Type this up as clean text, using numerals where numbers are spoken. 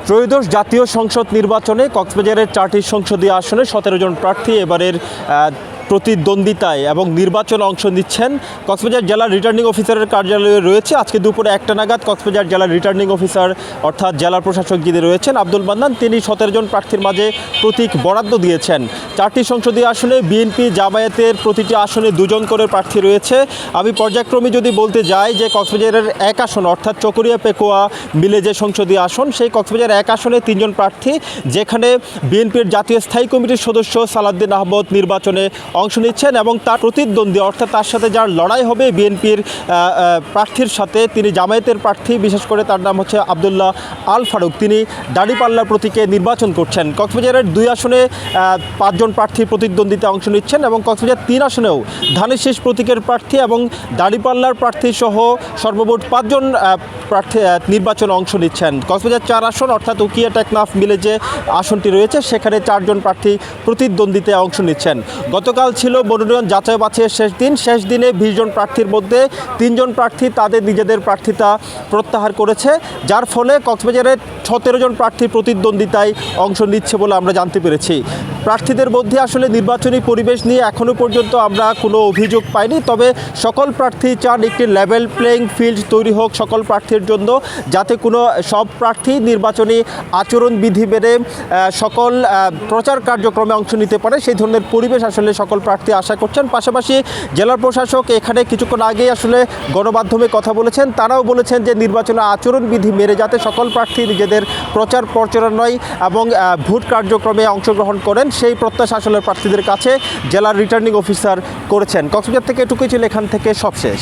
ত্রয়োদশ জাতীয় সংসদ নির্বাচনে কক্সবাজারের 4টি সংসদীয় আসনে 17 জন প্রার্থী এবারের প্রতিদ্বন্দ্বিতায় এবং নির্বাচনে অংশ নিচ্ছেন। কক্সবাজার জেলা রিটার্নিং অফিসারের কার্যালয়ে রয়েছে আজকে দুপুরে 1টা নাগাদ কক্সবাজার জেলা রিটার্নিং অফিসার অর্থাৎ জেলা প্রশাসক যিনি রয়েছেন আব্দুল মান্নান, তিনি 17 জন প্রার্থীর মাঝে প্রতীক বরাদ্দ দিয়েছেন। 4টি সংসদীয় আসনে বিএনপি জামায়াতের প্রতিটি আসনে 2 জন করে প্রার্থী রয়েছে। আমি পর্যায়ক্রমে যদি বলতে যাই যে কক্সবাজারের 1 আসন অর্থাৎ চকরিয়া পেকুয়া মিলে যে সংসদীয় আসন, সেই কক্সবাজার 1 আসনে 3 জন প্রার্থী, যেখানে বিএনপির জাতীয় স্থায়ী কমিটির সদস্য সালাউদ্দিন আহমদ নির্বাচনে অংশ নিচ্ছেন এবং তার প্রতিদ্বন্দ্বী অর্থাৎ তার সাথে যার লড়াই হবে বিএনপির প্রার্থীর সাথে, তিনি জামায়াতের প্রার্থী, বিশেষ করে তার নাম হচ্ছে আবদুল্লাহ আল ফারুক, তিনি দাড়িপাল্লার প্রতীকে নির্বাচন করছেন। কক্সবাজারের 2 আসনে 5 জন প্রার্থী প্রতিদ্বন্দ্বিতা অংশ নিচ্ছেন এবং কক্সবাজার 3 আসনেও ধানের শীষ প্রতীকের প্রার্থী এবং দাড়িপাল্লার প্রার্থী সহ সর্বমোট 5 জন প্রার্থী নির্বাচনে অংশ নিচ্ছেন। কক্সবাজার 4 আসন অর্থাৎ উকিয়া টেকনাফ মিলে যে আসনটি রয়েছে সেখানে 4 জন প্রার্থী প্রতিদ্বন্দ্বিতায় অংশ নিচ্ছেন। গতকাল ছিল মনোনয়ন যাচাই বাছাইয়ের শেষ দিনে 20 জন প্রার্থীর মধ্যে 3 জন প্রার্থী তাদের নিজেদের প্রার্থিতা প্রত্যাহার করেছে, যার ফলে কক্সবাজারের 17 জন প্রার্থী প্রতিদ্বন্দ্বিতায় অংশ নিচ্ছে বলে আমরা জানতে পেরেছি। প্রার্থীদের মধ্যে আসলে নির্বাচনী পরিবেশ নিয়ে এখনও পর্যন্ত আমরা কোনো অভিযোগ পাইনি, তবে সকল প্রার্থী চান একটি লেভেল প্লেইং ফিল্ড তৈরি হোক সকল প্রার্থীর জন্য, যাতে সব প্রার্থী নির্বাচনী আচরণবিধি মেনে সকল প্রচার কার্যক্রমে অংশ নিতে পারে, সেই ধরনের পরিবেশ আসলে সকল প্রার্থী আশা করছেন। পাশাপাশি জেলা প্রশাসক এখানে কিছুক্ষণ আগেই আসলে গণমাধ্যমে কথা বলেছেন, তারাও বলেছেন যে নির্বাচনের আচরণবিধি মেনে যাতে সকল প্রার্থী নিজেদের প্রচার প্রচারণায় এবং ভোট কার্যক্রমে অংশগ্রহণ করেন, সেই প্রত্যাশা আসলে প্রার্থীদের কাছে জেলার রিটার্নিং অফিসার করেছেন। কক্সবাজার থেকে এটুকুই ছিল, এখান থেকে সব শেষ।